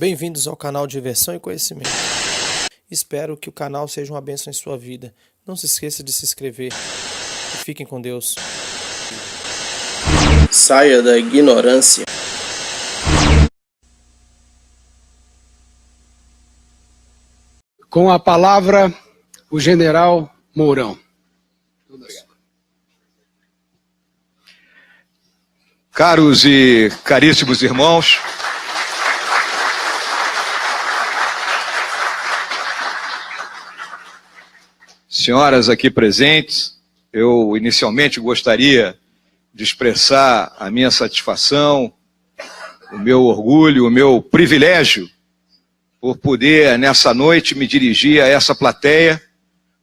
Bem-vindos ao canal Diversão e Conhecimento. Espero que o canal seja uma bênção em sua vida. Não se esqueça de se inscrever. E fiquem com Deus. Saia da ignorância. Com a palavra, o general Mourão. Caros e caríssimos irmãos, senhoras aqui presentes, eu inicialmente gostaria de expressar a minha satisfação, o meu orgulho, o meu privilégio por poder, nessa noite, me dirigir a essa plateia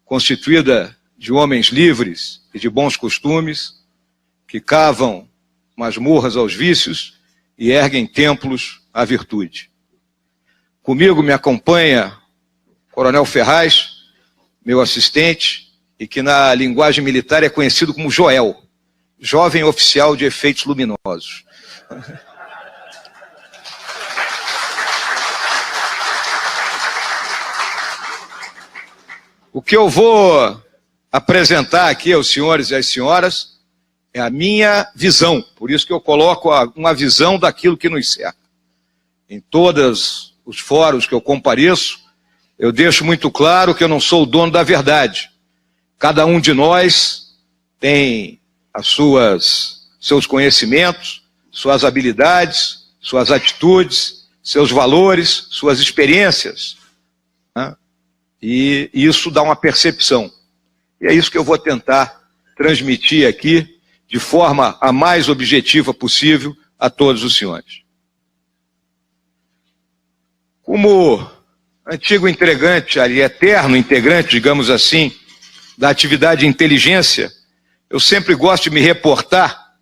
constituída de homens livres e de bons costumes, que cavam masmorras aos vícios e erguem templos à virtude. Comigo me acompanha o Coronel Ferraz, meu assistente, e que na linguagem militar é conhecido como Joel, jovem oficial de efeitos luminosos. O que eu vou apresentar aqui aos senhores e às senhoras é a minha visão, por isso que eu coloco uma visão daquilo que nos cerca. Em todos os fóruns que eu compareço, eu deixo muito claro que eu não sou o dono da verdade. Cada um de nós tem seus conhecimentos, suas habilidades, suas atitudes, seus valores, suas experiências, né? E isso dá uma percepção. E é isso que eu vou tentar transmitir aqui de forma a mais objetiva possível a todos os senhores. Como antigo integrante, ali eterno integrante, digamos assim, da atividade de inteligência, eu sempre gosto de me reportar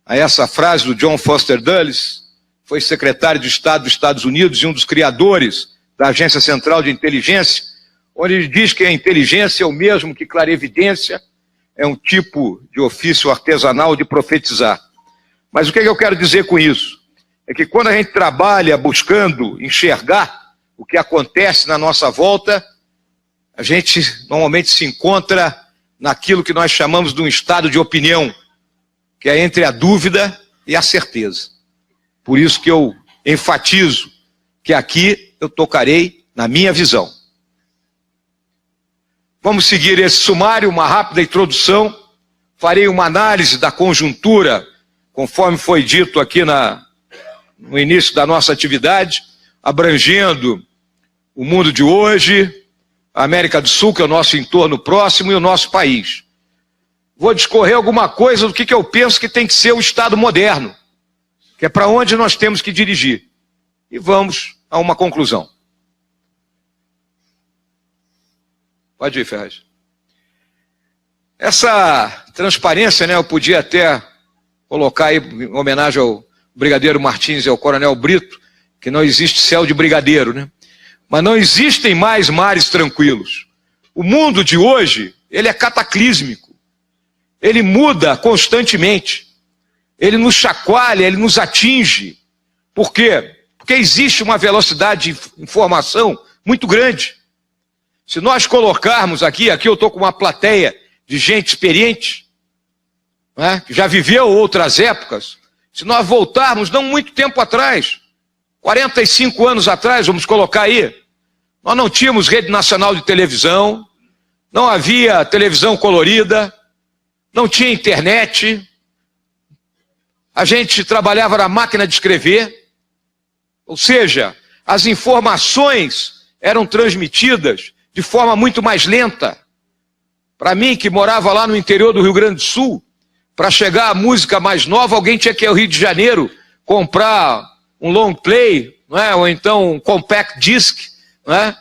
a essa frase do John Foster Dulles, foi secretário de Estado dos Estados Unidos e um dos criadores da Agência Central de Inteligência, onde ele diz que a inteligência é o mesmo que clarevidência, é um tipo de ofício artesanal de profetizar. Mas o que eu quero dizer com isso? É que quando a gente trabalha buscando enxergar o que acontece na nossa volta, a gente normalmente se encontra naquilo que nós chamamos de um estado de opinião, que é entre a dúvida e a certeza. Por isso que eu enfatizo que aqui eu tocarei na minha visão. Vamos seguir esse sumário, uma rápida introdução. Farei uma análise da conjuntura, conforme foi dito aqui no início da nossa atividade, abrangendo o mundo de hoje, a América do Sul, que é o nosso entorno próximo, e o nosso país. Vou discorrer alguma coisa do que eu penso que tem que ser o Estado moderno, que é para onde nós temos que dirigir. E vamos a uma conclusão. Pode ir, Ferraz. Essa transparência, né, eu podia até colocar aí, em homenagem ao Brigadeiro Martins e ao Coronel Brito, que não existe céu de brigadeiro, né? Mas não existem mais mares tranquilos. O mundo de hoje, ele é cataclísmico. Ele muda constantemente. Ele nos chacoalha, ele nos atinge. Por quê? Porque existe uma velocidade de informação muito grande. Se nós colocarmos aqui eu estou com uma plateia de gente experiente, né, que já viveu outras épocas. Se nós voltarmos não muito tempo atrás, 45 anos atrás, vamos colocar aí, nós não tínhamos rede nacional de televisão, não havia televisão colorida, não tinha internet, a gente trabalhava na máquina de escrever, ou seja, as informações eram transmitidas de forma muito mais lenta. Para mim, que morava lá no interior do Rio Grande do Sul, para chegar a música mais nova, alguém tinha que ir ao Rio de Janeiro comprar um long play, não é? Ou então um compact disc, não é?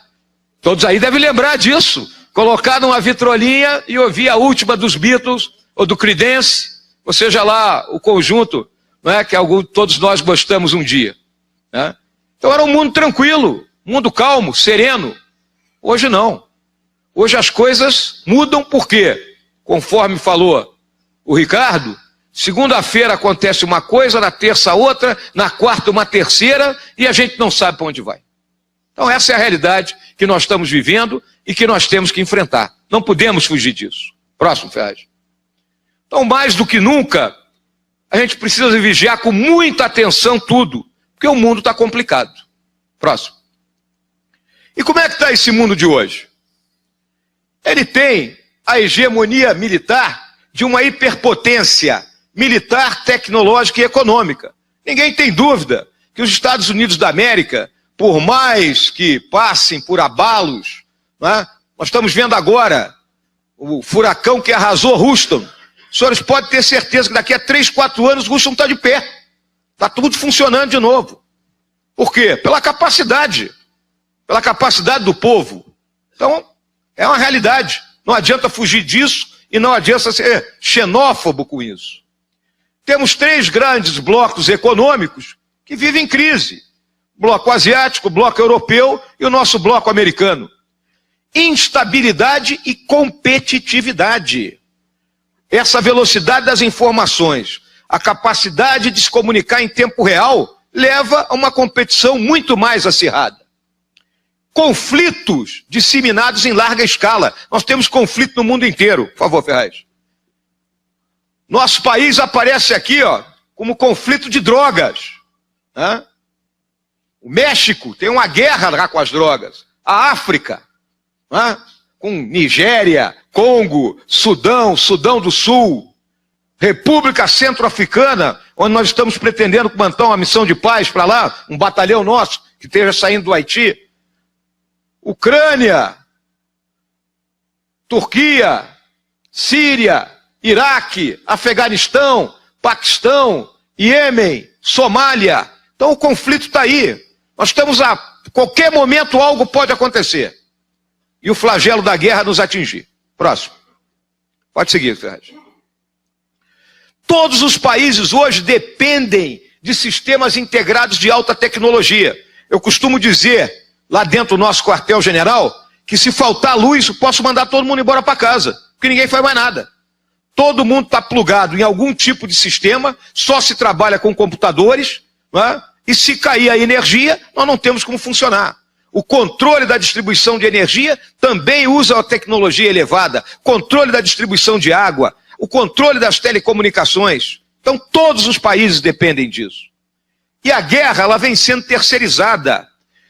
Todos aí devem lembrar disso. Colocar numa vitrolinha e ouvir a última dos Beatles ou do Creedence, ou seja lá o conjunto, não é? Que todos nós gostamos um dia, né? Então era um mundo tranquilo, mundo calmo, sereno. Hoje não. Hoje as coisas mudam porque, conforme falou o Ricardo, Segunda-feira acontece uma coisa, na terça outra, na quarta uma terceira, e a gente não sabe para onde vai. Então essa é a realidade que nós estamos vivendo e que nós temos que enfrentar. Não podemos fugir disso. Próximo, Ferraz. Então, mais do que nunca, a gente precisa vigiar com muita atenção tudo, porque o mundo está complicado. Próximo. E como é que está esse mundo de hoje? Ele tem a hegemonia militar de uma hiperpotência militar, tecnológica e econômica. Ninguém tem dúvida que os Estados Unidos da América, por mais que passem por abalos, né, nós estamos vendo agora o furacão que arrasou Houston. Os senhores podem ter certeza que daqui a 3, 4 anos Houston está de pé. Está tudo funcionando de novo. Por quê? Pela capacidade do povo. Então, é uma realidade. Não adianta fugir disso e não adianta ser xenófobo com isso. Temos 3 grandes blocos econômicos que vivem em crise. O bloco asiático, o bloco europeu e o nosso bloco americano. Instabilidade e competitividade. Essa velocidade das informações, a capacidade de se comunicar em tempo real, leva a uma competição muito mais acirrada. Conflitos disseminados em larga escala. Nós temos conflito no mundo inteiro. Por favor, Ferraz. Nosso país aparece aqui, ó, como conflito de drogas. O México tem uma guerra lá com as drogas. A África, com Nigéria, Congo, Sudão, Sudão do Sul, República Centro-Africana, onde nós estamos pretendendo montar uma missão de paz para lá, um batalhão nosso que esteja saindo do Haiti. Ucrânia, Turquia, Síria, Iraque, Afeganistão, Paquistão, Iêmen, Somália. Então o conflito está aí. Nós estamos a qualquer momento algo pode acontecer. E o flagelo da guerra nos atingir. Próximo. Pode seguir, Ferraz. Todos os países hoje dependem de sistemas integrados de alta tecnologia. Eu costumo dizer, lá dentro do nosso quartel-general, que se faltar luz, eu posso mandar todo mundo embora para casa, porque ninguém faz mais nada. Todo mundo está plugado em algum tipo de sistema, só se trabalha com computadores, e se cair a energia, nós não temos como funcionar. O controle da distribuição de energia também usa a tecnologia elevada, controle da distribuição de água, o controle das telecomunicações. Então todos os países dependem disso. E a guerra, ela vem sendo terceirizada.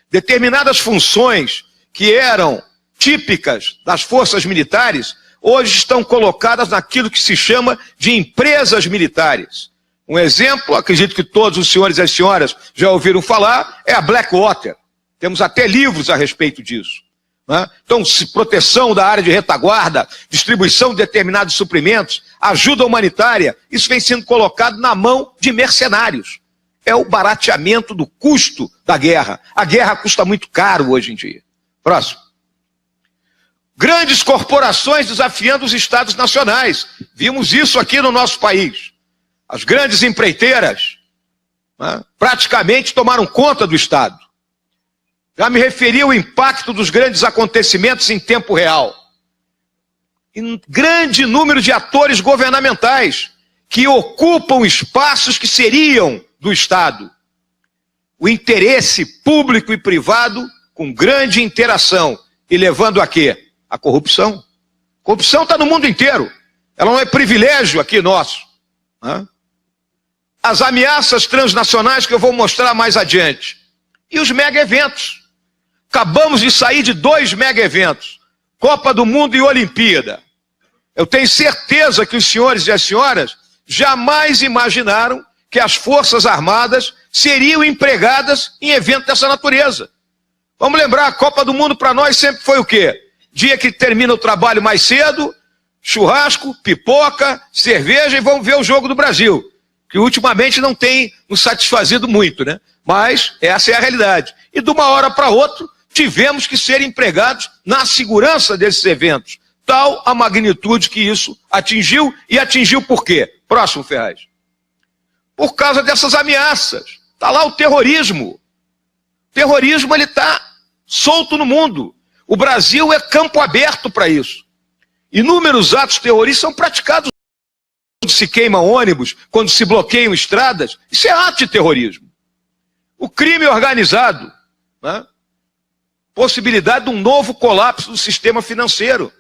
Determinadas funções que eram típicas das forças militares, hoje estão colocadas naquilo que se chama de empresas militares. Um exemplo, acredito que todos os senhores e as senhoras já ouviram falar, é a Blackwater. Temos até livros a respeito disso. Então, proteção da área de retaguarda, distribuição de determinados suprimentos, ajuda humanitária, isso vem sendo colocado na mão de mercenários. É o barateamento do custo da guerra. A guerra custa muito caro hoje em dia. Próximo. Grandes corporações desafiando os estados nacionais. Vimos isso aqui no nosso país. As grandes empreiteiras praticamente tomaram conta do Estado. Já me referi ao impacto dos grandes acontecimentos em tempo real. E um grande número de atores governamentais que ocupam espaços que seriam do Estado. O interesse público e privado com grande interação e levando a quê? A corrupção. Corrupção está no mundo inteiro. Ela não é privilégio aqui nosso. As ameaças transnacionais que eu vou mostrar mais adiante. E os mega eventos. Acabamos de sair de 2 mega eventos. Copa do Mundo e Olimpíada. Eu tenho certeza que os senhores e as senhoras jamais imaginaram que as Forças Armadas seriam empregadas em eventos dessa natureza. Vamos lembrar, a Copa do Mundo para nós sempre foi o quê? Dia que termina o trabalho mais cedo, churrasco, pipoca, cerveja e vamos ver o jogo do Brasil. Que ultimamente não tem nos satisfazido muito, né? Mas essa é a realidade. E de uma hora para outra, tivemos que ser empregados na segurança desses eventos. Tal a magnitude que isso atingiu, e atingiu por quê? Próximo, Ferraz. Por causa dessas ameaças. Está lá o terrorismo. O terrorismo ele está solto no mundo. O Brasil é campo aberto para isso. Inúmeros atos terroristas são praticados quando se queimam ônibus, quando se bloqueiam estradas, isso é ato de terrorismo. O crime organizado, né? Possibilidade de um novo colapso do sistema financeiro.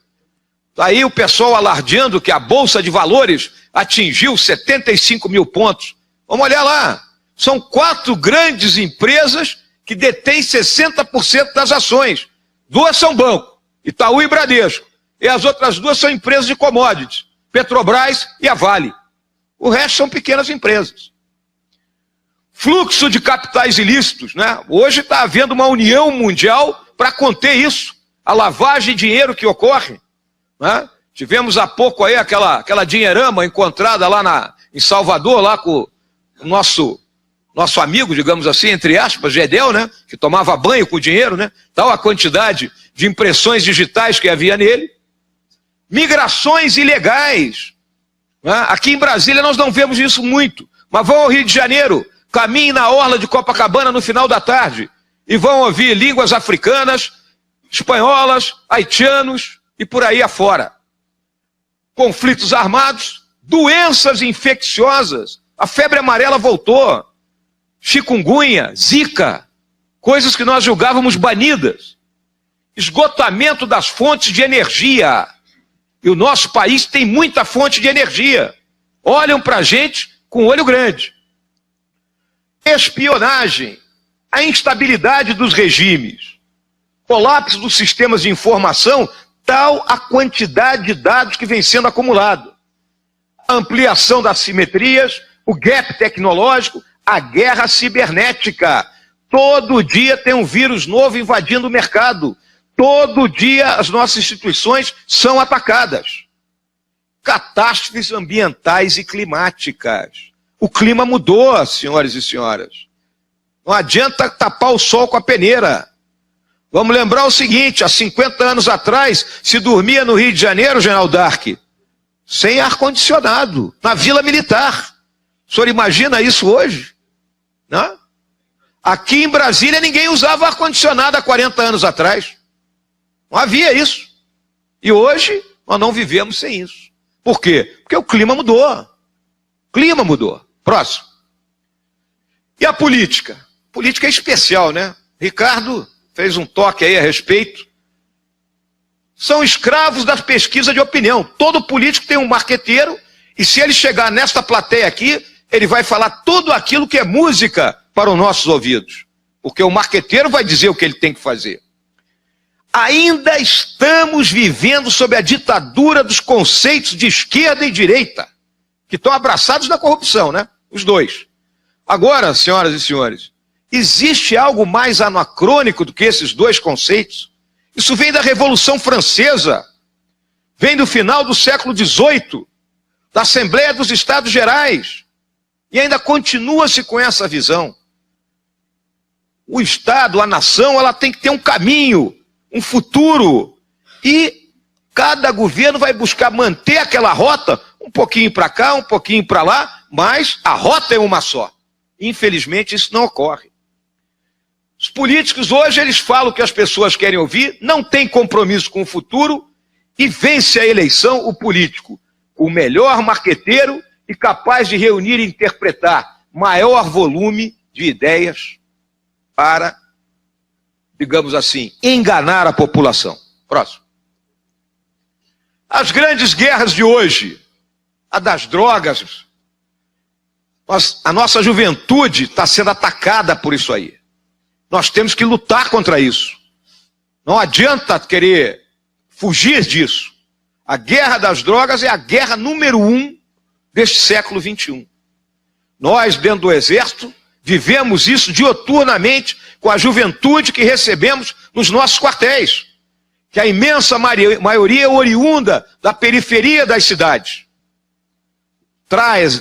Aí o pessoal alardeando que a Bolsa de Valores atingiu 75 mil pontos. Vamos olhar lá. São 4 grandes empresas que detêm 60% das ações. 2 são banco, Itaú e Bradesco. E as outras 2 são empresas de commodities, Petrobras e a Vale. O resto são pequenas empresas. Fluxo de capitais ilícitos, né? Hoje está havendo uma união mundial para conter isso, a lavagem de dinheiro que ocorre, né? Tivemos há pouco aí aquela dinheirama encontrada lá em Salvador, lá com o nosso amigo, digamos assim, entre aspas, Gedel, né? Que tomava banho com o dinheiro, né? Tal a quantidade de impressões digitais que havia nele. Migrações ilegais, né? Aqui em Brasília nós não vemos isso muito, mas vão ao Rio de Janeiro, caminhem na orla de Copacabana no final da tarde e vão ouvir línguas africanas, espanholas, haitianos e por aí afora. Conflitos armados, doenças infecciosas, a febre amarela voltou, chikungunya, zika, coisas que nós julgávamos banidas, esgotamento das fontes de energia. E o nosso país tem muita fonte de energia. Olham para a gente com olho grande. Espionagem, a instabilidade dos regimes, colapso dos sistemas de informação, tal a quantidade de dados que vem sendo acumulado. A ampliação das simetrias, o gap tecnológico, a guerra cibernética. Todo dia tem um vírus novo invadindo o mercado. Todo dia as nossas instituições são atacadas. Catástrofes ambientais e climáticas. O clima mudou, senhores e senhoras. Não adianta tapar o sol com a peneira. Vamos lembrar o seguinte, há 50 anos atrás, se dormia no Rio de Janeiro, General Dark, sem ar-condicionado, na Vila Militar. O senhor imagina isso hoje? Não? Aqui em Brasília ninguém usava ar-condicionado há 40 anos atrás. Não havia isso. E hoje nós não vivemos sem isso. Por quê? Porque o clima mudou. O clima mudou. Próximo. E a política? Política é especial, né? Ricardo fez um toque aí a respeito. São escravos das pesquisas de opinião. Todo político tem um marqueteiro e se ele chegar nesta plateia aqui, ele vai falar tudo aquilo que é música para os nossos ouvidos. Porque o marqueteiro vai dizer o que ele tem que fazer. Ainda estamos vivendo sob a ditadura dos conceitos de esquerda e direita, que estão abraçados na corrupção, né? Os dois. Agora, senhoras e senhores, existe algo mais anacrônico do que esses dois conceitos? Isso vem da Revolução Francesa, vem do final do século XVIII, da Assembleia dos Estados Gerais, e ainda continua-se com essa visão. O Estado, a nação, ela tem que ter um caminho, um futuro, e cada governo vai buscar manter aquela rota, um pouquinho para cá, um pouquinho para lá, mas a rota é uma só. Infelizmente isso não ocorre. Os políticos hoje eles falam o que as pessoas querem ouvir, não tem compromisso com o futuro e vence a eleição o político, o melhor marqueteiro e capaz de reunir e interpretar maior volume de ideias para, digamos assim, enganar a população. Próximo. As grandes guerras de hoje, a das drogas, a nossa juventude está sendo atacada por isso aí. Nós temos que lutar contra isso. Não adianta querer fugir disso. A guerra das drogas é a guerra número 1 deste século XXI. Nós, dentro do Exército, vivemos isso dioturnamente com a juventude que recebemos nos nossos quartéis, que a imensa maioria é oriunda da periferia das cidades.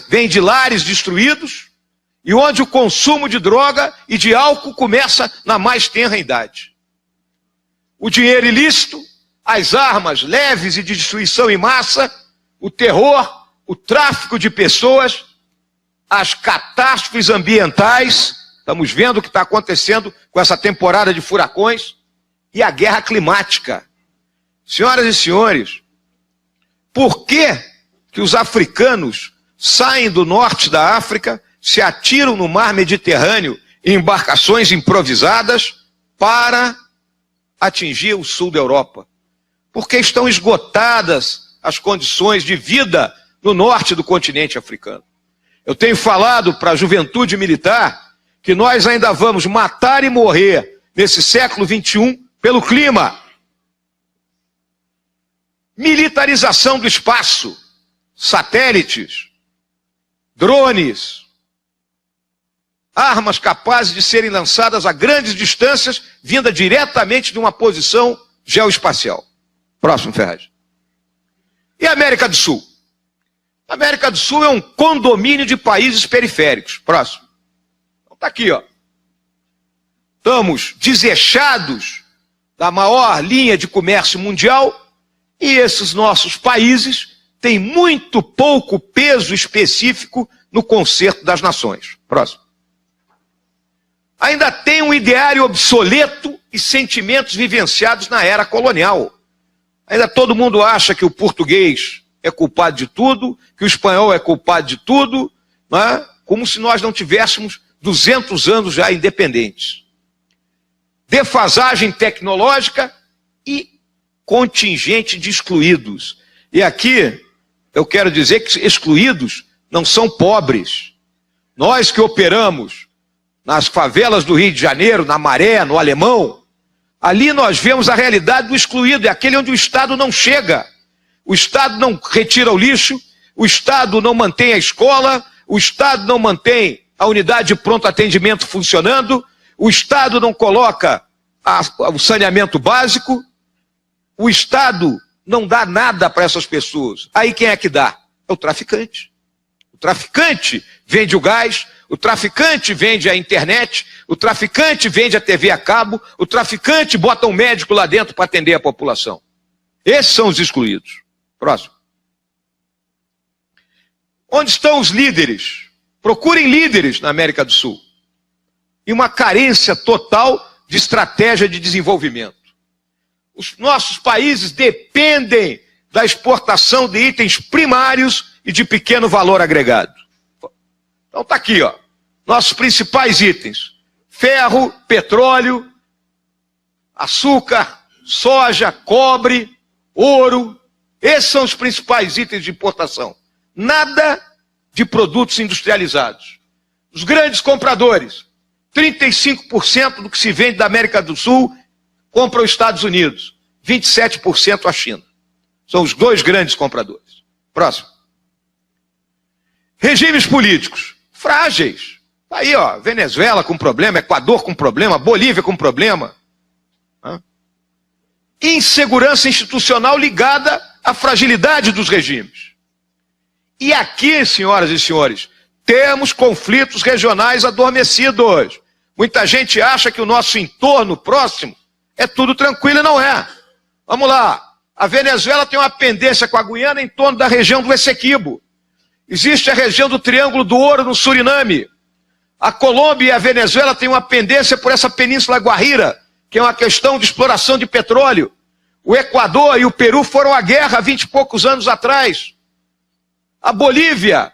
Vem de lares destruídos e onde o consumo de droga e de álcool começa na mais tenra idade. O dinheiro ilícito, as armas leves e de destruição em massa, o terror, o tráfico de pessoas, as catástrofes ambientais, estamos vendo o que está acontecendo com essa temporada de furacões, e a guerra climática. Senhoras e senhores, por que os africanos saem do norte da África, se atiram no mar Mediterrâneo em embarcações improvisadas para atingir o sul da Europa. Porque estão esgotadas as condições de vida no norte do continente africano. Eu tenho falado para a juventude militar que nós ainda vamos matar e morrer nesse século XXI pelo clima. Militarização do espaço, satélites, drones, armas capazes de serem lançadas a grandes distâncias, vinda diretamente de uma posição geoespacial. Próximo, Ferraz. E a América do Sul? A América do Sul é um condomínio de países periféricos. Próximo. Então tá aqui, ó. Estamos desechados da maior linha de comércio mundial e esses nossos países têm muito pouco peso específico no concerto das nações. Próximo. Ainda tem um ideário obsoleto e sentimentos vivenciados na era colonial. Ainda todo mundo acha que o português é culpado de tudo, que o espanhol é culpado de tudo, né? Como se nós não tivéssemos 200 anos já independentes. Defasagem tecnológica e contingente de excluídos. E aqui eu quero dizer que excluídos não são pobres. Nós que operamos nas favelas do Rio de Janeiro, na Maré, no Alemão, ali nós vemos a realidade do excluído, é aquele onde o Estado não chega. O Estado não retira o lixo, o Estado não mantém a escola, o Estado não mantém a unidade de pronto atendimento funcionando, o Estado não coloca o saneamento básico, o Estado não dá nada para essas pessoas. Aí quem é que dá? É o traficante. O traficante vende o gás, o traficante vende a internet, o traficante vende a TV a cabo, o traficante bota um médico lá dentro para atender a população. Esses são os excluídos. Próximo. Onde estão os líderes? Procurem líderes na América do Sul. E uma carência total de estratégia de desenvolvimento. Os nossos países dependem da exportação de itens primários e de pequeno valor agregado. Então está aqui, ó, nossos principais itens: ferro, petróleo, açúcar, soja, cobre, ouro. Esses são os principais itens de importação. Nada de produtos industrializados. Os grandes compradores, 35% do que se vende da América do Sul compra os Estados Unidos, 27% a China. São os dois grandes compradores. Próximo. Regimes políticos frágeis. Tá aí, ó, Venezuela com problema, Equador com problema, Bolívia com problema. Insegurança institucional ligada à fragilidade dos regimes. E aqui, senhoras e senhores, temos conflitos regionais adormecidos. Muita gente acha que o nosso entorno próximo é tudo tranquilo e não é. Vamos lá. A Venezuela tem uma pendência com a Guiana em torno da região do Essequibo. Existe a região do Triângulo do Ouro no Suriname. A Colômbia e a Venezuela têm uma pendência por essa Península Guajira, que é uma questão de exploração de petróleo. O Equador e o Peru foram à guerra há 20 e poucos anos atrás. A Bolívia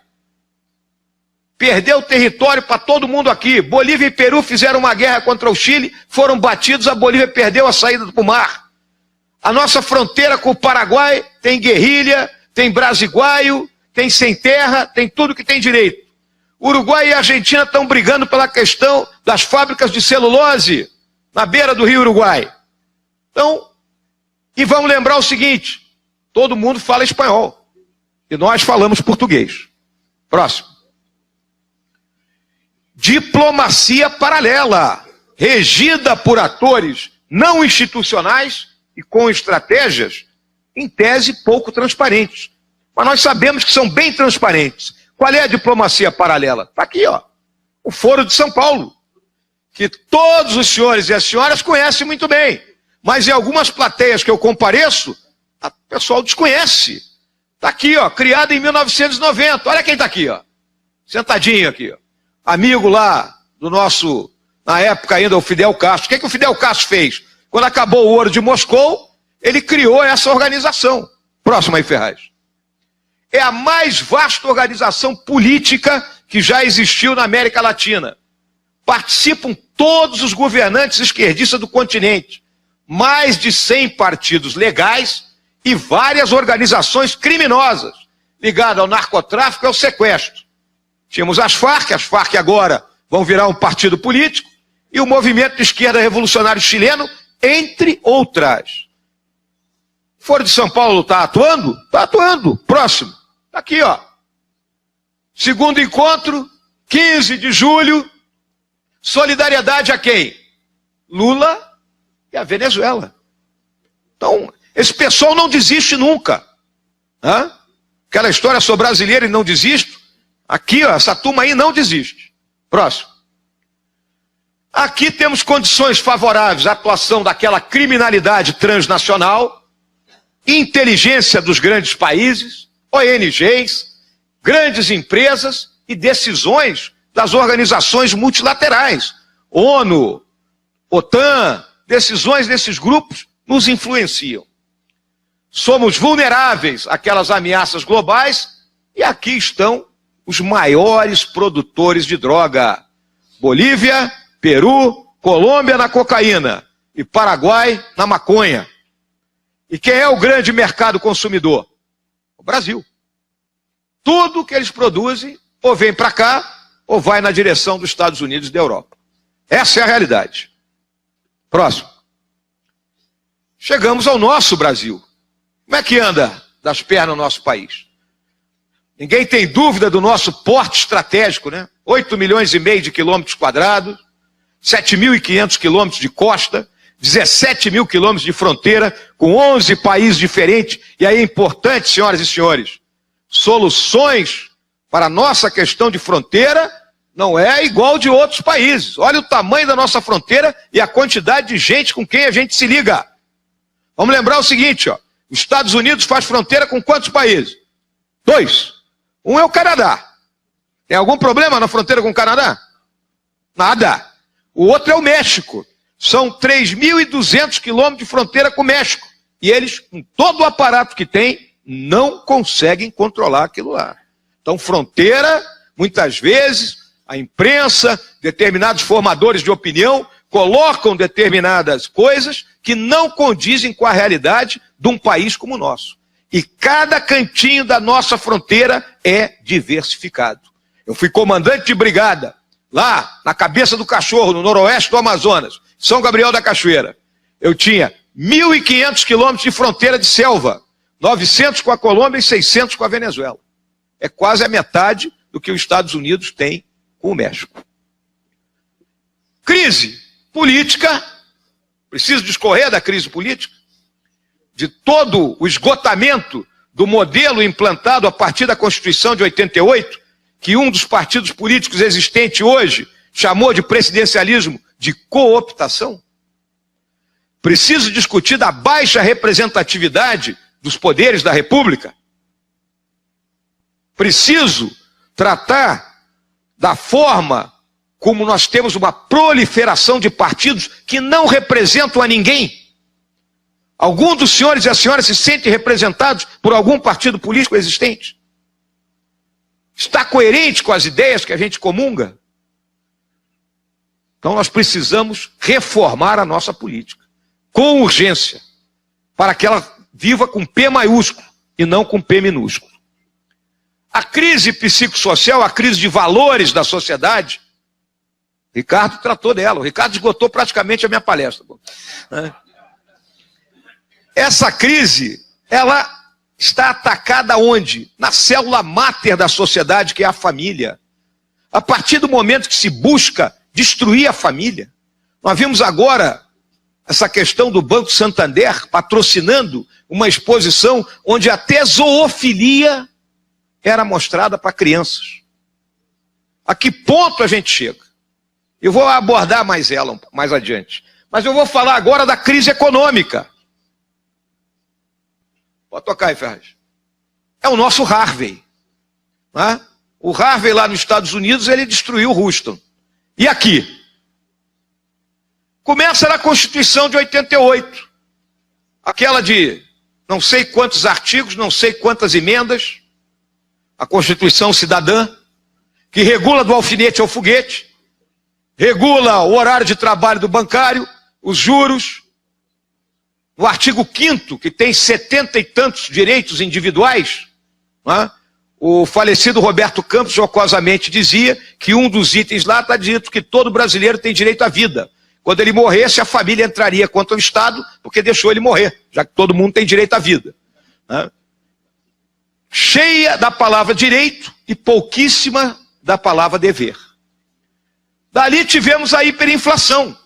perdeu território para todo mundo aqui. Bolívia e Peru fizeram uma guerra contra o Chile, foram batidos, a Bolívia perdeu a saída para o mar. A nossa fronteira com o Paraguai tem guerrilha, tem brasiguaio, tem sem terra, tem tudo que tem direito. Uruguai e Argentina estão brigando pela questão das fábricas de celulose na beira do Rio Uruguai. Então, e vamos lembrar o seguinte, todo mundo fala espanhol e nós falamos português. Próximo. Diplomacia paralela, regida por atores não institucionais e com estratégias, em tese, pouco transparentes. Mas nós sabemos que são bem transparentes. Qual é a diplomacia paralela? Está aqui, ó, o Foro de São Paulo, que todos os senhores e as senhoras conhecem muito bem. Mas em algumas plateias que eu compareço, o pessoal desconhece. Está aqui, ó, criado em 1990. Olha quem está aqui, ó, sentadinho aqui, ó. Amigo lá do nosso, na época ainda, o Fidel Castro. O que o Fidel Castro fez? Quando acabou o ouro de Moscou, ele criou essa organização. Próximo aí, Ferraz. é a mais vasta organização política que já existiu na América Latina. Participam todos os governantes esquerdistas do continente, mais de 100 partidos legais e várias organizações criminosas ligadas ao narcotráfico e ao sequestro. Tínhamos as Farc agora vão virar um partido político, e o Movimento de Esquerda Revolucionário Chileno, entre outras. Foro de São Paulo está atuando? Está atuando. Próximo. Está aqui, ó. Segundo encontro, 15 de julho. Solidariedade a quem? Lula e a Venezuela. Então, esse pessoal não desiste nunca. Hã? Aquela história, sou brasileiro e não desisto. Aqui, ó, essa turma aí não desiste. Próximo. Aqui temos condições favoráveis à atuação daquela criminalidade transnacional, inteligência dos grandes países, ONGs, grandes empresas e decisões das organizações multilaterais. ONU, OTAN, decisões desses grupos nos influenciam. Somos vulneráveis àquelas ameaças globais e aqui estão os maiores produtores de droga. Bolívia, Peru, Colômbia na cocaína e Paraguai na maconha. E quem é o grande mercado consumidor? O Brasil. Tudo que eles produzem ou vem para cá ou vai na direção dos Estados Unidos e da Europa. Essa é a realidade. Próximo. Chegamos ao nosso Brasil. Como é que anda das pernas o nosso país? Ninguém tem dúvida do nosso porte estratégico, né? 8 milhões e meio de quilômetros quadrados, 7.500 quilômetros de costa, 17 mil quilômetros de fronteira, com 11 países diferentes. E aí é importante, senhoras e senhores, soluções para a nossa questão de fronteira não é igual de outros países. Olha o tamanho da nossa fronteira e a quantidade de gente com quem a gente se liga. Vamos lembrar o seguinte, ó, os Estados Unidos faz fronteira com quantos países? 2. Um é o Canadá. Tem algum problema na fronteira com o Canadá? Nada. O outro é o México. São 3.200 quilômetros de fronteira com o México. E eles, com todo o aparato que tem, não conseguem controlar aquilo lá. Então, fronteira, muitas vezes, a imprensa, determinados formadores de opinião, colocam determinadas coisas que não condizem com a realidade de um país como o nosso. E cada cantinho da nossa fronteira é diversificado. Eu fui comandante de brigada, lá na Cabeça do Cachorro, no noroeste do Amazonas, São Gabriel da Cachoeira. Eu tinha 1.500 quilômetros de fronteira de selva, 900 com a Colômbia e 600 com a Venezuela. É quase a metade do que os Estados Unidos têm com o México. Crise política, preciso discorrer da crise política, de todo o esgotamento do modelo implantado a partir da Constituição de 88, que um dos partidos políticos existentes hoje chamou de presidencialismo de cooptação. Preciso discutir da baixa representatividade dos poderes da República. Preciso tratar da forma como nós temos uma proliferação de partidos que não representam a ninguém. Algum dos senhores e as senhoras se sentem representados por algum partido político existente? Está coerente com as ideias que a gente comunga? Então nós precisamos reformar a nossa política, com urgência, para que ela viva com P maiúsculo e não com P minúsculo. A crise psicossocial, a crise de valores da sociedade, Ricardo tratou dela, o Ricardo esgotou praticamente a minha palestra. Essa crise, ela está atacada onde? Na célula máter da sociedade, que é a família. A partir do momento que se busca destruir a família, nós vimos agora essa questão do Banco Santander patrocinando uma exposição onde até zoofilia era mostrada para crianças. A que ponto a gente chega? Eu vou abordar mais ela mais adiante. Mas eu vou falar agora da crise econômica. Pode tocar aí, Ferraz. É o nosso Harvey. Né? O Harvey lá nos Estados Unidos, ele destruiu o Houston. E aqui? Começa na Constituição de 88. Aquela de não sei quantos artigos, não sei quantas emendas, a Constituição Cidadã, que regula do alfinete ao foguete, regula o horário de trabalho do bancário, os juros. No artigo 5º, que tem 70 e tantos direitos individuais, né? O falecido Roberto Campos jocosamente dizia que um dos itens lá está dito que todo brasileiro tem direito à vida. Quando ele morresse, a família entraria contra o Estado, porque deixou ele morrer, já que todo mundo tem direito à vida, né? Cheia da palavra direito e pouquíssima da palavra dever. Dali tivemos a hiperinflação.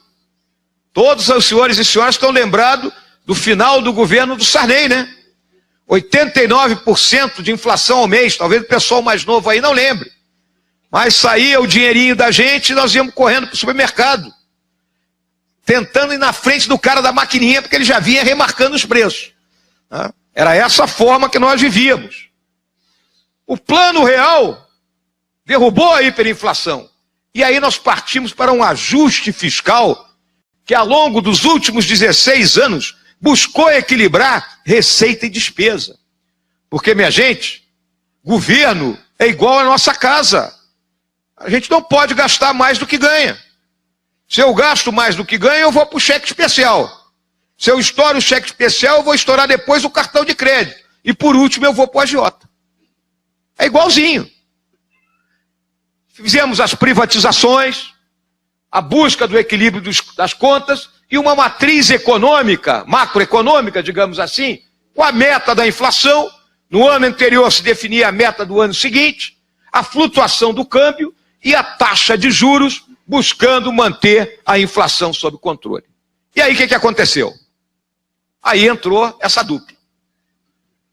Todos os senhores e senhoras estão lembrados do final do governo do Sarney, né? 89% de inflação ao mês, talvez o pessoal mais novo aí não lembre. Mas saía o dinheirinho da gente e nós íamos correndo para o supermercado, tentando ir na frente do cara da maquininha, porque ele já vinha remarcando os preços, né? Era essa a forma que nós vivíamos. O Plano Real derrubou a hiperinflação. E aí nós partimos para um ajuste fiscal que ao longo dos últimos 16 anos buscou equilibrar receita e despesa. Porque, minha gente, governo é igual à nossa casa. A gente não pode gastar mais do que ganha. Se eu gasto mais do que ganho, eu vou para o cheque especial. Se eu estouro o cheque especial, eu vou estourar depois o cartão de crédito. E por último, eu vou para o agiota. É igualzinho. Fizemos as privatizações, a busca do equilíbrio das contas e uma matriz econômica, macroeconômica, digamos assim, com a meta da inflação. No ano anterior se definia a meta do ano seguinte, a flutuação do câmbio e a taxa de juros, buscando manter a inflação sob controle. E aí o que aconteceu? Aí entrou essa dupla.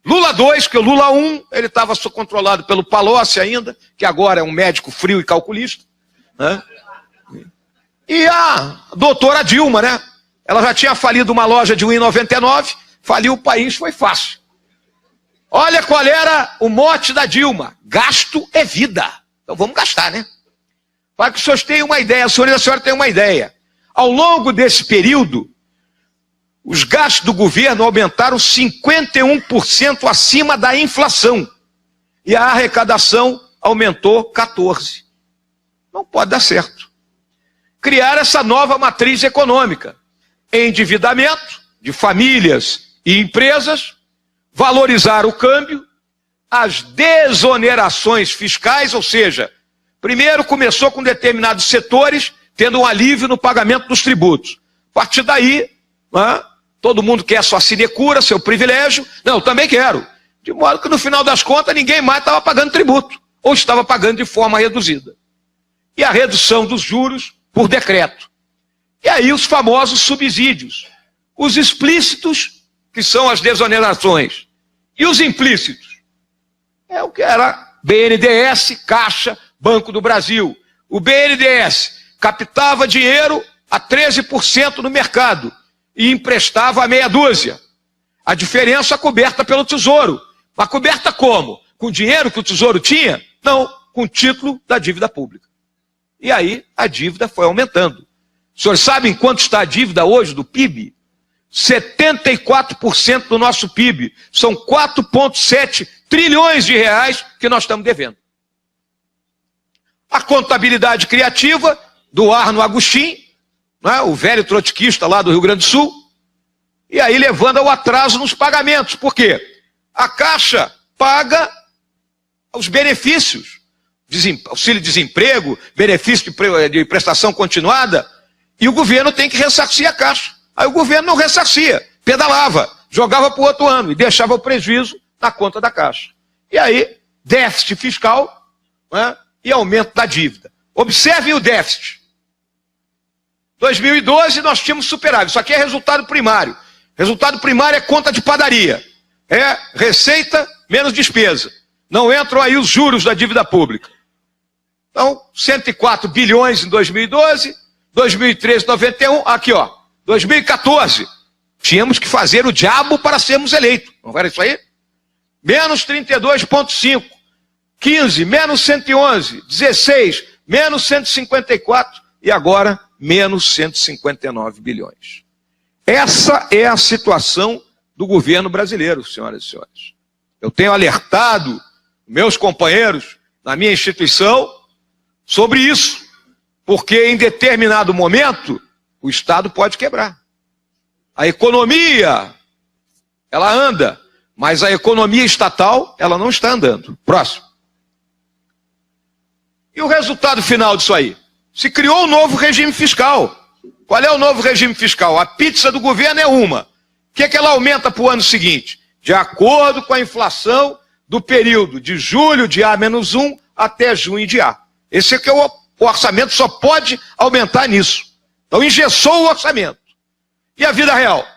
Lula 2, que o Lula 1, ele estava controlado pelo Palocci ainda, que agora é um médico frio e calculista, né? E a doutora Dilma, né? Ela já tinha falido uma loja de 1,99, faliu o país, foi fácil. Olha qual era o mote da Dilma: gasto é vida. Então vamos gastar, né? Para que os senhores tenham uma ideia, a senhora tenha uma ideia. Ao longo desse período, os gastos do governo aumentaram 51% acima da inflação. E a arrecadação aumentou 14%. Não pode dar certo. Criar essa nova matriz econômica. Endividamento de famílias e empresas, valorizar o câmbio, as desonerações fiscais, ou seja, primeiro começou com determinados setores, tendo um alívio no pagamento dos tributos. A partir daí, né, todo mundo quer sua sinecura, seu privilégio. Não, eu também quero. De modo que no final das contas ninguém mais estava pagando tributo, ou estava pagando de forma reduzida. E a redução dos juros por decreto. E aí os famosos subsídios. Os explícitos, que são as desonerações. E os implícitos? É o que era BNDES, Caixa, Banco do Brasil. O BNDES captava dinheiro a 13% no mercado e emprestava a meia dúzia. A diferença coberta pelo Tesouro. Mas coberta como? Com dinheiro que o Tesouro tinha? Não, com o título da dívida pública. E aí a dívida foi aumentando. Os senhores sabem quanto está a dívida hoje do PIB? 74% do nosso PIB. São 4,7 trilhões de reais que nós estamos devendo. A contabilidade criativa do Arno Agostinho, né, o velho trotskista lá do Rio Grande do Sul, e aí levando ao atraso nos pagamentos. Por quê? A Caixa paga os benefícios, auxílio-desemprego, benefício de prestação continuada, e o governo tem que ressarcir a Caixa. Aí o governo não ressarcia, pedalava, jogava para o outro ano e deixava o prejuízo na conta da Caixa. E aí, déficit fiscal, né, e aumento da dívida. Observem o déficit. 2012 nós tínhamos superávit. Isso aqui é resultado primário. Resultado primário é conta de padaria. É receita menos despesa. Não entram aí os juros da dívida pública. Então, 104 bilhões em 2012, 2013, 91, aqui ó, 2014, tínhamos que fazer o diabo para sermos eleitos. Não era isso aí? Menos 32,5, 15, menos 111, 16, menos 154 e agora menos 159 bilhões. Essa é a situação do governo brasileiro, senhoras e senhores. Eu tenho alertado meus companheiros, na minha instituição, sobre isso. Porque em determinado momento, o Estado pode quebrar. A economia, ela anda, mas a economia estatal, ela não está andando. Próximo. E o resultado final disso aí? Se criou um novo regime fiscal. Qual é o novo regime fiscal? A pizza do governo é uma. O que é que ela aumenta para o ano seguinte? De acordo com a inflação do período de julho de A-1 até junho de A. Esse é que é o orçamento, só pode aumentar nisso. Então engessou o orçamento. E a vida real?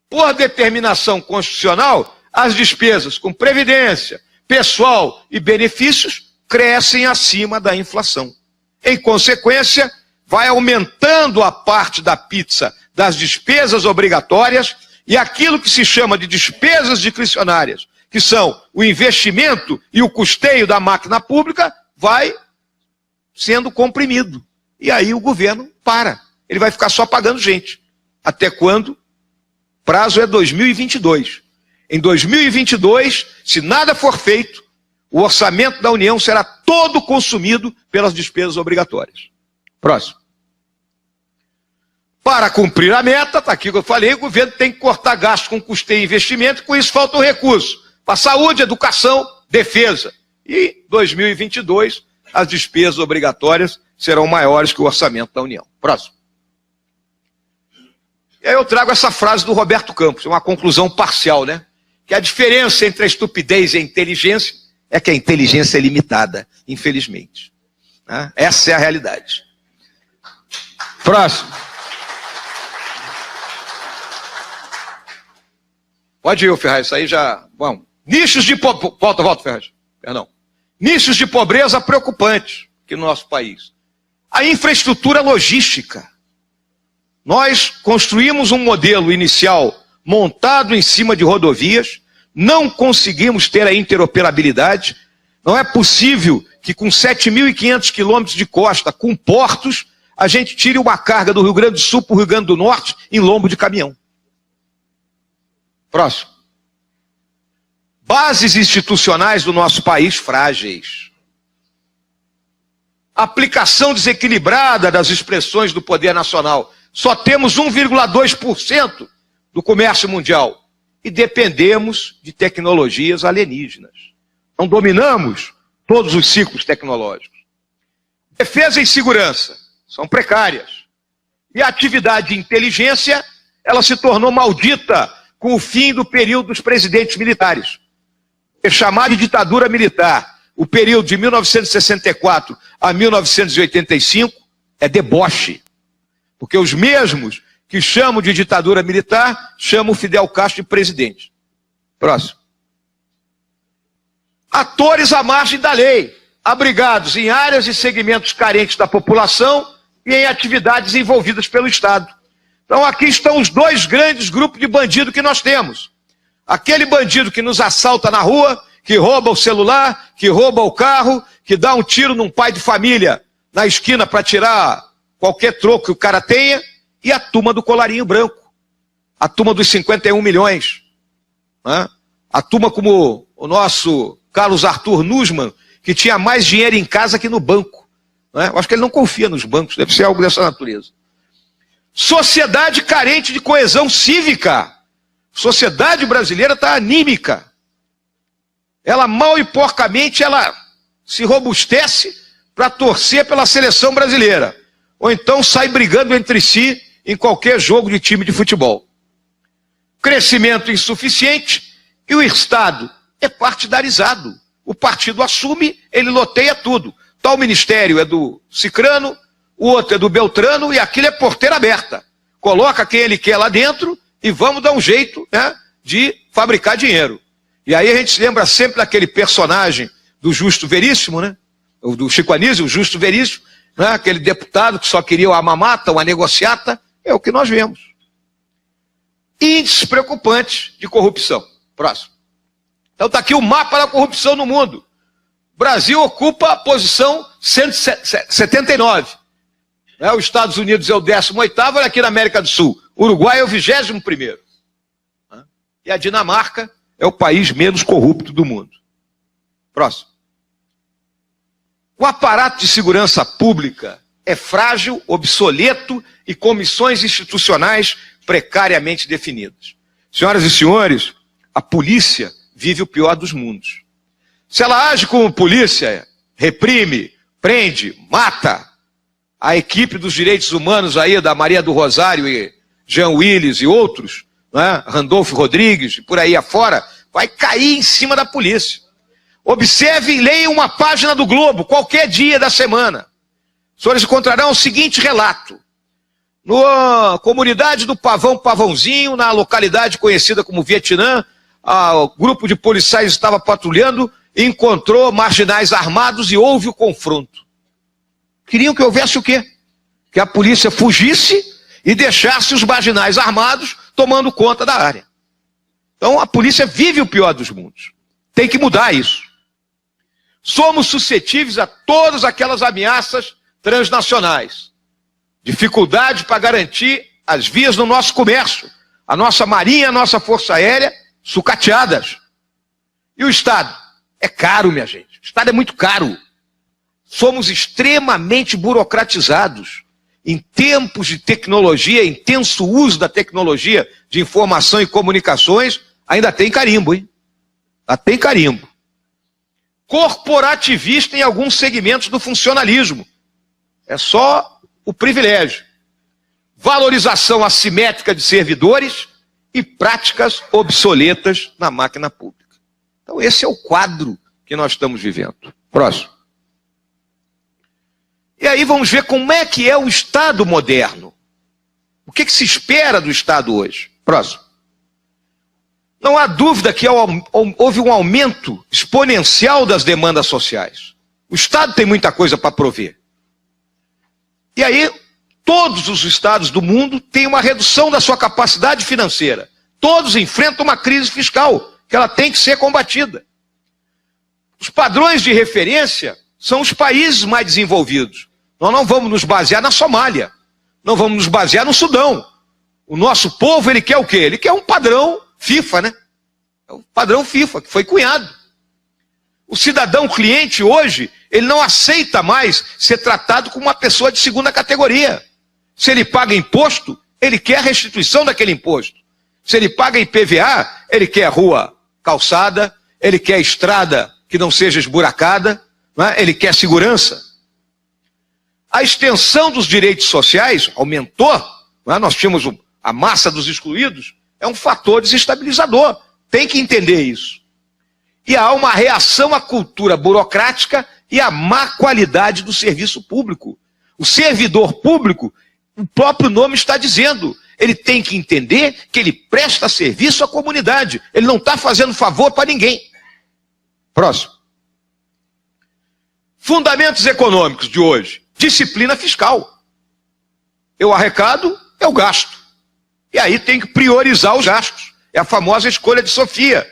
Por determinação constitucional, as despesas com previdência, pessoal e benefícios crescem acima da inflação. Em consequência, vai aumentando a parte da pizza das despesas obrigatórias e aquilo que se chama de despesas discricionárias, que são o investimento e o custeio da máquina pública, vai sendo comprimido. E aí o governo para. Ele vai ficar só pagando gente. Até quando? Prazo é 2022. Em 2022, se nada for feito, o orçamento da União será todo consumido pelas despesas obrigatórias. Próximo. Para cumprir a meta, está aqui que eu falei, o governo tem que cortar gastos com custeio e investimento, e com isso falta o recurso para saúde, educação, defesa. E em 2022, as despesas obrigatórias serão maiores que o orçamento da União. Próximo. E aí eu trago essa frase do Roberto Campos, uma conclusão parcial, né? Que a diferença entre a estupidez e a inteligência é que a inteligência é limitada, infelizmente. Né? Essa é a realidade. Próximo. Pode ir, Ferraz, isso aí já... Bom, nichos de... Volta, Ferraz. Perdão. Nichos de pobreza preocupantes aqui no nosso país. A infraestrutura logística. Nós construímos um modelo inicial montado em cima de rodovias, não conseguimos ter a interoperabilidade. Não é possível que com 7.500 quilômetros de costa, com portos, a gente tire uma carga do Rio Grande do Sul para o Rio Grande do Norte em lombo de caminhão. Próximo. Bases institucionais do nosso país frágeis. Aplicação desequilibrada das expressões do poder nacional. Só temos 1,2% do comércio mundial. E dependemos de tecnologias alienígenas. Não dominamos todos os ciclos tecnológicos. Defesa e segurança são precárias. E a atividade de inteligência, ela se tornou maldita com o fim do período dos presidentes militares. É chamado de ditadura militar. O período de 1964 a 1985 é deboche. Porque os mesmos que chamam de ditadura militar chamam Fidel Castro de presidente. Próximo. Atores à margem da lei, abrigados em áreas e segmentos carentes da população e em atividades envolvidas pelo Estado. Então aqui estão os dois grandes grupos de bandido que nós temos. Aquele bandido que nos assalta na rua, que rouba o celular, que rouba o carro, que dá um tiro num pai de família na esquina para tirar qualquer troco que o cara tenha, e a turma do colarinho branco, a turma dos 51 milhões, né? A turma como o nosso Carlos Arthur Nussmann, que tinha mais dinheiro em casa que no banco. Né? Eu acho que ele não confia nos bancos, deve ser algo dessa natureza. Sociedade carente de coesão cívica. Sociedade brasileira está anímica. Ela mal e porcamente ela se robustece para torcer pela seleção brasileira. Ou então sai brigando entre si em qualquer jogo de time de futebol. Crescimento insuficiente e o Estado é partidarizado. O partido assume, ele loteia tudo. Tal ministério é do Cicrano, o outro é do Beltrano e aquilo é porteira aberta. Coloca quem ele quer lá dentro e vamos dar um jeito, né, de fabricar dinheiro. E aí a gente se lembra sempre daquele personagem do Justo Veríssimo, né? Do Chico Anísio, o Justo Veríssimo, né? Aquele deputado que só queria uma mamata, uma negociata, é o que nós vemos. Índices preocupantes de corrupção. Próximo. Então está aqui o mapa da corrupção no mundo. O Brasil ocupa a posição 179. Né? Os Estados Unidos é o 18º, olha aqui na América do Sul. O Uruguai é o 21º. Né? E a Dinamarca é o país menos corrupto do mundo. Próximo. O aparato de segurança pública é frágil, obsoleto e com missões institucionais precariamente definidas. Senhoras e senhores, a polícia vive o pior dos mundos. Se ela age como polícia, reprime, prende, mata, a equipe dos direitos humanos aí da Maria do Rosário e Jean Willis e outros, né, Randolfo Rodrigues e por aí afora, vai cair em cima da polícia. Observe e leia uma página do Globo, qualquer dia da semana. Os senhores encontrarão o seguinte relato. Na comunidade do Pavãozinho, na localidade conhecida como Vietnã, o grupo de policiais estava patrulhando e encontrou marginais armados e houve o confronto. Queriam que houvesse o quê? Que a polícia fugisse e deixasse os marginais armados tomando conta da área. Então a polícia vive o pior dos mundos. Tem que mudar isso. Somos suscetíveis a todas aquelas ameaças transnacionais. Dificuldade para garantir as vias do nosso comércio. A nossa marinha, a nossa força aérea, sucateadas. E o Estado? É caro, minha gente. O Estado é muito caro. Somos extremamente burocratizados. Em tempos de tecnologia, intenso uso da tecnologia de informação e comunicações, ainda tem carimbo, hein? Ainda tem carimbo. Corporativista em alguns segmentos do funcionalismo. É só o privilégio. Valorização assimétrica de servidores e práticas obsoletas na máquina pública. Então esse é o quadro que nós estamos vivendo. Próximo. E aí vamos ver como é que é o Estado moderno. O que se espera do Estado hoje? Próximo. Não há dúvida que houve um aumento exponencial das demandas sociais. O Estado tem muita coisa para prover. E aí, todos os estados do mundo têm uma redução da sua capacidade financeira. Todos enfrentam uma crise fiscal, que ela tem que ser combatida. Os padrões de referência são os países mais desenvolvidos. Nós não vamos nos basear na Somália. Não vamos nos basear no Sudão. O nosso povo, ele quer o quê? Ele quer um padrão FIFA, né? É o padrão FIFA, que foi cunhado. O cidadão cliente hoje, ele não aceita mais ser tratado como uma pessoa de segunda categoria. Se ele paga imposto, ele quer a restituição daquele imposto. Se ele paga IPVA, ele quer rua calçada, ele quer estrada que não seja esburacada, né? Ele quer segurança. A extensão dos direitos sociais aumentou, né? Nós tínhamos a massa dos excluídos, é um fator desestabilizador. Tem que entender isso. E há uma reação à cultura burocrática e à má qualidade do serviço público. O servidor público, o próprio nome está dizendo, ele tem que entender que ele presta serviço à comunidade. Ele não está fazendo favor para ninguém. Próximo. Fundamentos econômicos de hoje. Disciplina fiscal. Eu arrecado, eu gasto. E aí tem que priorizar os gastos. É a famosa escolha de Sofia.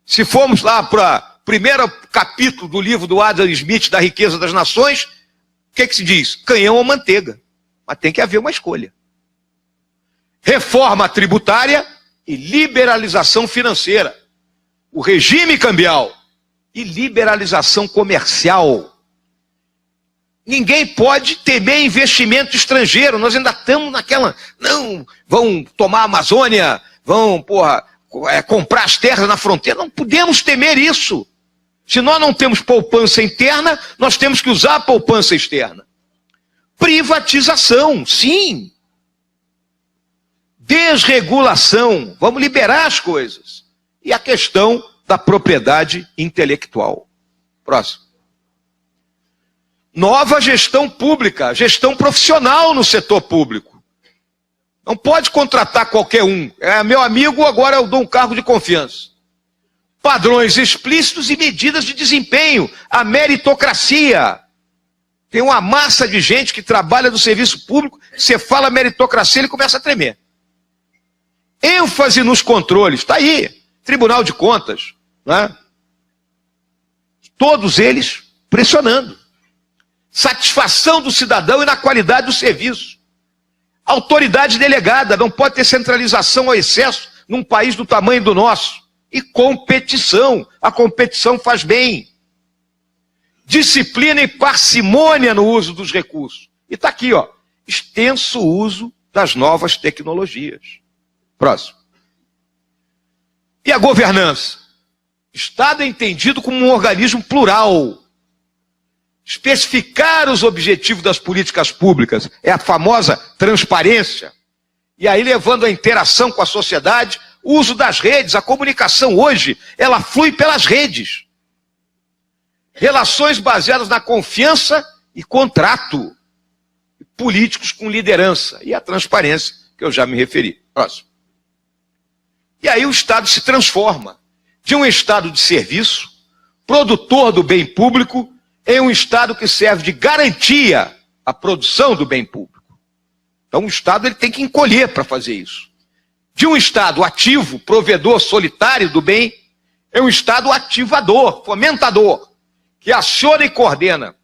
Se formos lá para o primeiro capítulo do livro do Adam Smith, da Riqueza das Nações, o que se diz? Canhão ou manteiga. Mas tem que haver uma escolha. Reforma tributária e liberalização financeira. O regime cambial e liberalização comercial. Ninguém pode temer investimento estrangeiro. Nós ainda estamos naquela... Não, vão tomar a Amazônia, vão, comprar as terras na fronteira. Não podemos temer isso. Se nós não temos poupança interna, nós temos que usar a poupança externa. Privatização, sim. Desregulação, vamos liberar as coisas. E a questão da propriedade intelectual. Próximo. Nova gestão pública, gestão profissional no setor público. Não pode contratar qualquer um. É meu amigo, agora eu dou um cargo de confiança. Padrões explícitos e medidas de desempenho. A meritocracia. Tem uma massa de gente que trabalha no serviço público, você fala meritocracia, ele começa a tremer. ênfase nos controles, está aí, Tribunal de Contas, né? Todos eles pressionando. Satisfação do cidadão e na qualidade do serviço. Autoridade delegada, não pode ter centralização ao excesso num país do tamanho do nosso. E competição, a competição faz bem. disciplina e parcimônia no uso dos recursos. E está aqui, ó, extenso uso das novas tecnologias. Próximo. E a governança? Estado é entendido como um organismo plural. Especificar os objetivos das políticas públicas é a famosa transparência. E aí, levando a interação com a sociedade, o uso das redes, a comunicação hoje, ela flui pelas redes. Relações baseadas na confiança e contrato. Políticos com liderança. E a transparência, que eu já me referi. Próximo. E aí o Estado se transforma de um Estado de serviço, produtor do bem público, em um Estado que serve de garantia à produção do bem público. Então o Estado ele tem que encolher para fazer isso. De um Estado ativo, provedor solitário do bem, é um Estado ativador, fomentador, que aciona e coordena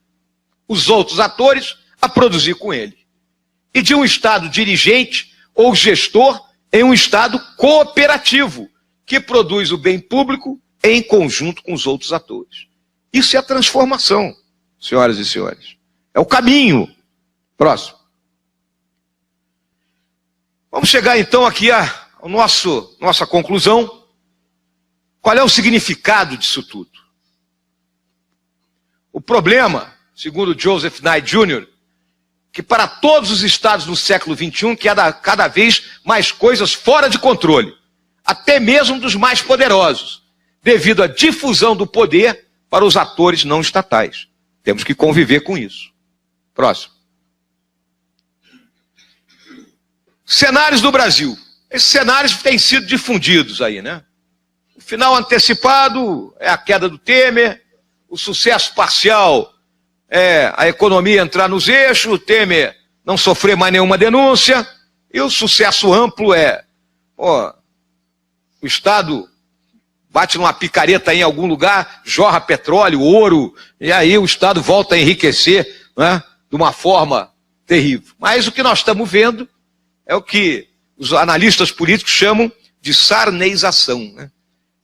os outros atores a produzir com ele. E de um Estado dirigente ou gestor, é um Estado cooperativo, que produz o bem público em conjunto com os outros atores. Isso é a transformação, senhoras e senhores. É o caminho. Próximo. Vamos chegar então aqui ao nossa conclusão. Qual é o significado disso tudo? O problema, segundo Joseph Nye Jr., que para todos os estados do século XXI, que há cada vez mais coisas fora de controle, até mesmo dos mais poderosos, devido à difusão do poder para os atores não estatais. Temos que conviver com isso. Próximo. Cenários do Brasil. Esses cenários têm sido difundidos aí, né? O final antecipado é a queda do Temer, o sucesso parcial é a economia entrar nos eixos, o Temer não sofrer mais nenhuma denúncia, e o sucesso amplo é, o Estado bate numa picareta aí em algum lugar, jorra petróleo, ouro, e aí o Estado volta a enriquecer, né, de uma forma terrível. Mas o que nós estamos vendo é o que os analistas políticos chamam de sarneização, né?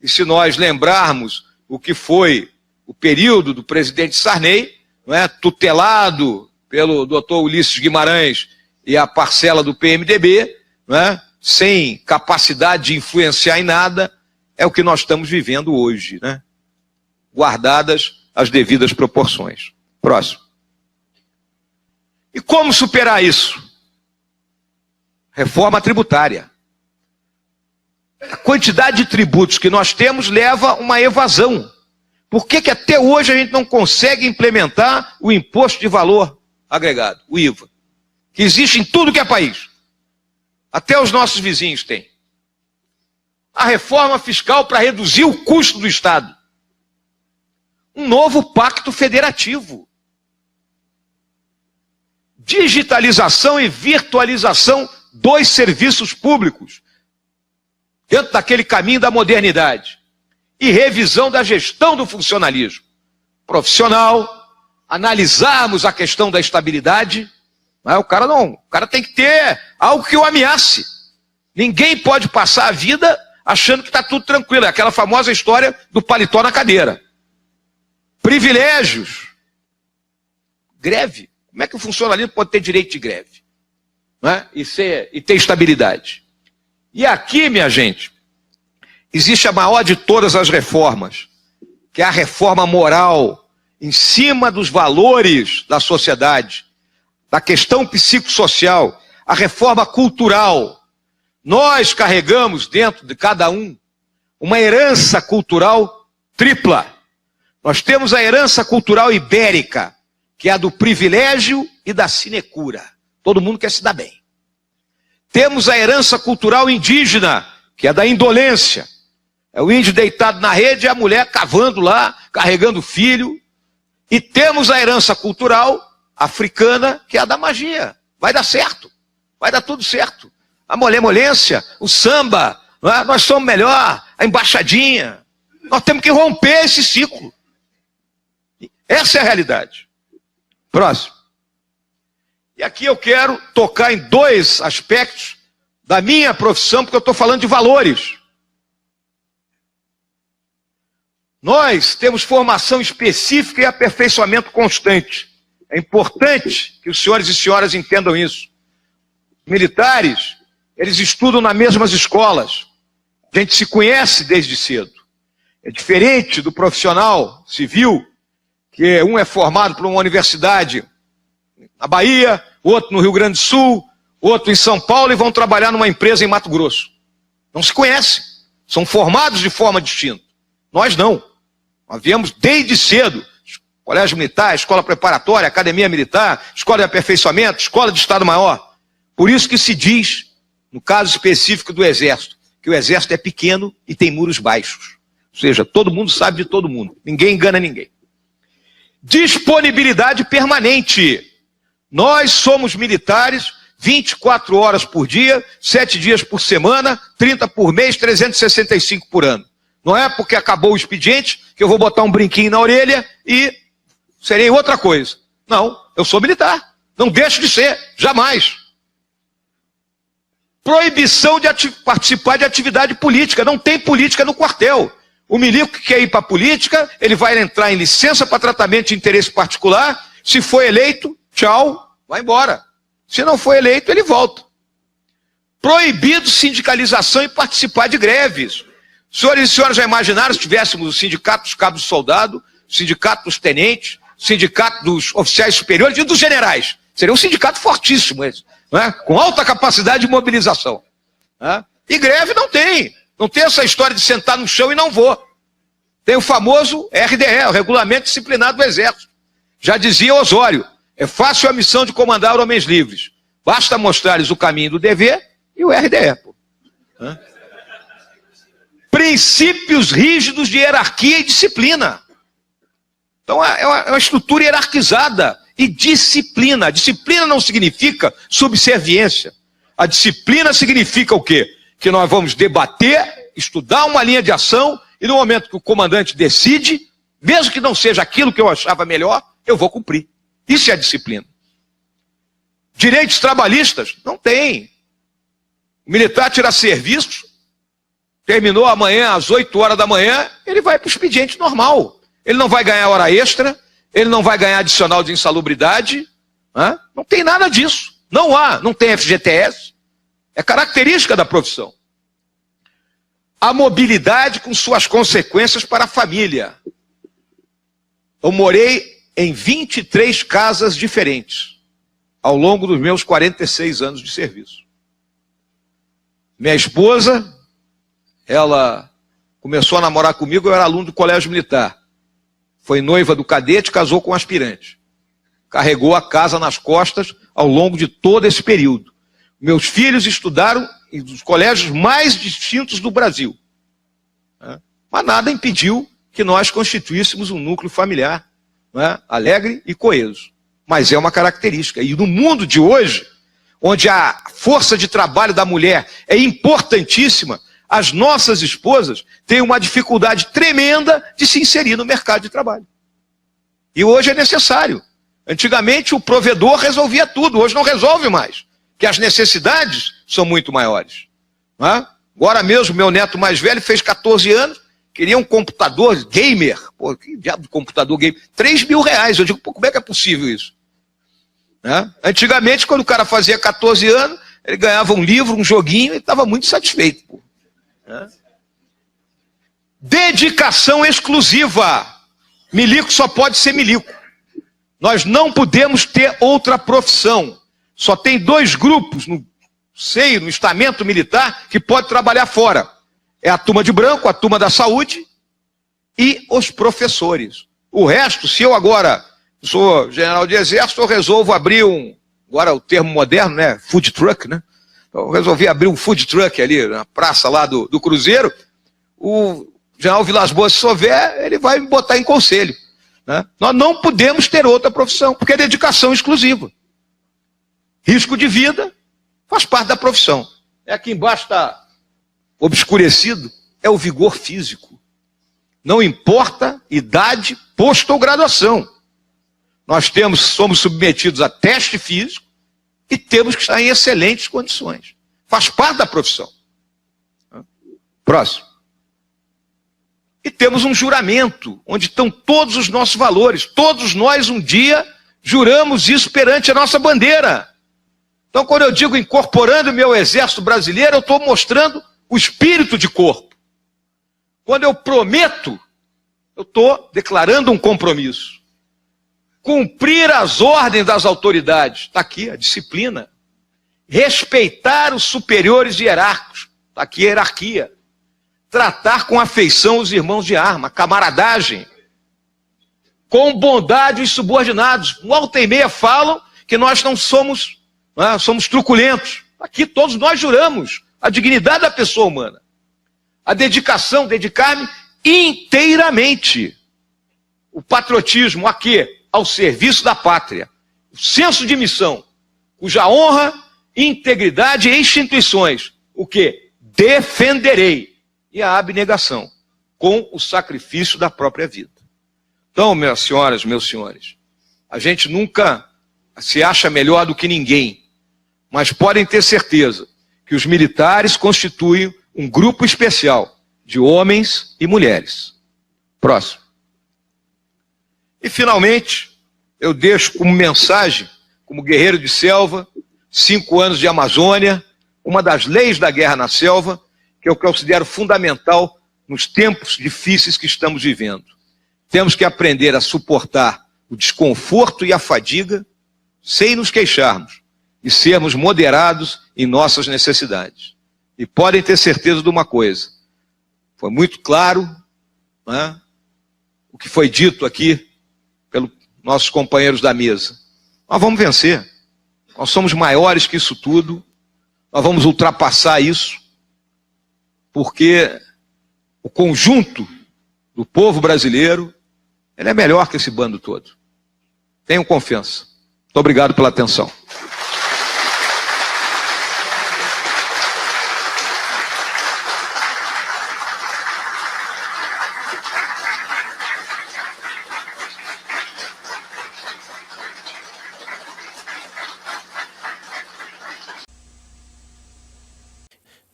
E se nós lembrarmos o que foi o período do presidente Sarney, não é, tutelado pelo doutor Ulisses Guimarães e a parcela do PMDB, não é, sem capacidade de influenciar em nada, é o que nós estamos vivendo hoje, né? Guardadas as devidas proporções. Próximo. E como superar isso? Reforma tributária. A quantidade de tributos que nós temos leva a uma evasão. Por que até hoje a gente não consegue implementar o imposto de valor agregado, o IVA, que existe em tudo que é país? Até os nossos vizinhos têm. A reforma fiscal para reduzir o custo do Estado. Um novo pacto federativo. Digitalização e virtualização dos serviços públicos, dentro daquele caminho da modernidade. E revisão da gestão do funcionalismo profissional, analisarmos a questão da estabilidade. Mas o cara tem que ter algo que o ameace. Ninguém pode passar a vida achando que está tudo tranquilo. É aquela famosa história do paletó na cadeira. Privilégios. Greve. Como é que o funcionalismo pode ter direito de greve? Não é? E ter estabilidade? E aqui, minha gente, existe a maior de todas as reformas, que é a reforma moral, em cima dos valores da sociedade, da questão psicossocial, a reforma cultural. Nós carregamos dentro de cada um uma herança cultural tripla. Nós temos a herança cultural ibérica, que é a do privilégio e da sinecura. Todo mundo quer se dar bem. Temos a herança cultural indígena, que é da indolência. É o índio deitado na rede e a mulher cavando lá, carregando o filho. E temos a herança cultural africana, que é a da magia. Vai dar certo. Vai dar tudo certo. A molemolência, o samba, nós somos melhor, a embaixadinha. Nós temos que romper esse ciclo. Essa é a realidade. Próximo. E aqui eu quero tocar em dois aspectos da minha profissão, porque eu estou falando de valores. Nós temos formação específica e aperfeiçoamento constante. É importante que os senhores e senhoras entendam isso. Militares, eles estudam nas mesmas escolas. A gente se conhece desde cedo. É diferente do profissional civil, que um é formado por uma universidade na Bahia, outro no Rio Grande do Sul, outro em São Paulo e vão trabalhar numa empresa em Mato Grosso. Não se conhecem. São formados de forma distinta. Nós não. Nós viemos desde cedo. Colégio Militar, Escola Preparatória, Academia Militar, Escola de Aperfeiçoamento, Escola de Estado-Maior. Por isso que se diz, no caso específico do Exército, que o Exército é pequeno e tem muros baixos. Ou seja, todo mundo sabe de todo mundo. Ninguém engana ninguém. Disponibilidade permanente. Nós somos militares 24 horas por dia, 7 dias por semana, 30 por mês, 365 por ano. Não é porque acabou o expediente que eu vou botar um brinquinho na orelha e serei outra coisa. Não, eu sou militar. Não deixo de ser, jamais. Proibição de participar de atividade política. Não tem política no quartel. O milico que quer ir para a política, ele vai entrar em licença para tratamento de interesse particular. Se for eleito, tchau, vai embora. Se não for eleito, ele volta. Proibido sindicalização e participar de greves. Senhores e senhoras já imaginaram se tivéssemos o sindicato dos cabos de soldado, o sindicato dos tenentes, o sindicato dos oficiais superiores e dos generais. Seria um sindicato fortíssimo esse, não é? Com alta capacidade de mobilização. Né? E greve não tem. Não tem essa história de sentar no chão e não vou. Tem o famoso RDE, o Regulamento Disciplinar do Exército. Já dizia Osório, é fácil a missão de comandar homens livres. Basta mostrar-lhes o caminho do dever e o RDE. Pô. Princípios rígidos de hierarquia e disciplina. Então é uma estrutura hierarquizada e disciplina. A disciplina não significa subserviência. A disciplina significa o quê? Que nós vamos debater, estudar uma linha de ação e no momento que o comandante decide, mesmo que não seja aquilo que eu achava melhor, eu vou cumprir. Isso é a disciplina. Direitos trabalhistas? Não tem. O militar tira serviço, terminou amanhã às 8 horas da manhã, ele vai para o expediente normal. Ele não vai ganhar hora extra, ele não vai ganhar adicional de insalubridade. Não tem nada disso. Não há, não tem FGTS. É característica da profissão. A mobilidade com suas consequências para a família. Eu morei em 23 casas diferentes ao longo dos meus 46 anos de serviço. Minha esposa, ela começou a namorar comigo, eu era aluno do colégio militar. Foi noiva do cadete, casou com um aspirante. Carregou a casa nas costas ao longo de todo esse período. Meus filhos estudaram em os colégios mais distintos do Brasil. Mas nada impediu que nós constituíssemos um núcleo familiar, alegre e coeso. Mas é uma característica. E no mundo de hoje, onde a força de trabalho da mulher é importantíssima, as nossas esposas têm uma dificuldade tremenda de se inserir no mercado de trabalho. E hoje é necessário. Antigamente o provedor resolvia tudo, hoje não resolve mais, porque as necessidades são muito maiores. Agora mesmo meu neto mais velho fez 14 anos, queria um computador gamer. Pô, que diabo de computador gamer? R$3.000. Eu digo, pô, como é que é possível isso? Antigamente, quando o cara fazia 14 anos, ele ganhava um livro, um joguinho e estava muito satisfeito. Pô. Dedicação exclusiva. Milico só pode ser milico. Nós não podemos ter outra profissão. Só tem 2 grupos no seio, no estamento militar, que pode trabalhar fora. É a turma de branco, a turma da saúde e os professores. O resto, se eu agora sou general de exército, eu resolvo abrir agora o termo moderno, né? Food truck, né? Eu resolvi abrir um food truck ali na praça lá do Cruzeiro. O general Vilas Boas, se souber, ele vai me botar em conselho. Nós não podemos ter outra profissão, porque é dedicação exclusiva. Risco de vida faz parte da profissão. Aqui embaixo está obscurecido, é o vigor físico. Não importa idade, posto ou graduação. Nós somos submetidos a teste físico e temos que estar em excelentes condições. Faz parte da profissão. Próximo. e temos um juramento, onde estão todos os nossos valores. Todos nós, um dia, juramos isso perante a nossa bandeira. Então, quando eu digo incorporando o meu exército brasileiro, eu estou mostrando o espírito de corpo. Quando eu prometo, eu estou declarando um compromisso. Cumprir as ordens das autoridades, está aqui a disciplina. Respeitar os superiores hierárquicos, está aqui a hierarquia. Tratar com afeição os irmãos de arma, camaradagem. Com bondade os subordinados. Volta e meia falam que nós não somos, somos truculentos. Aqui todos nós juramos a dignidade da pessoa humana. A dedicação, dedicar-me inteiramente. O patriotismo a quê? Ao serviço da pátria. O senso de missão, cuja honra, integridade e instituições, o quê? Defenderei. E a abnegação, com o sacrifício da própria vida. Então, minhas senhoras, meus senhores, a gente nunca se acha melhor do que ninguém, mas podem ter certeza que os militares constituem um grupo especial de homens e mulheres. Próximo. E, finalmente, eu deixo como mensagem, como guerreiro de selva, 5 anos de Amazônia, uma das leis da guerra na selva, que eu considero fundamental nos tempos difíceis que estamos vivendo. Temos que aprender a suportar o desconforto e a fadiga sem nos queixarmos e sermos moderados em nossas necessidades. E podem ter certeza de uma coisa, foi muito claro, né, o que foi dito aqui pelos nossos companheiros da mesa. Nós vamos vencer, nós somos maiores que isso tudo, nós vamos ultrapassar isso, porque o conjunto do povo brasileiro, ele é melhor que esse bando todo. Tenham confiança. Muito obrigado pela atenção.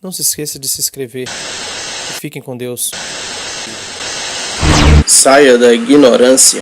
Não se esqueça de se inscrever. E fiquem com Deus. Saia da ignorância.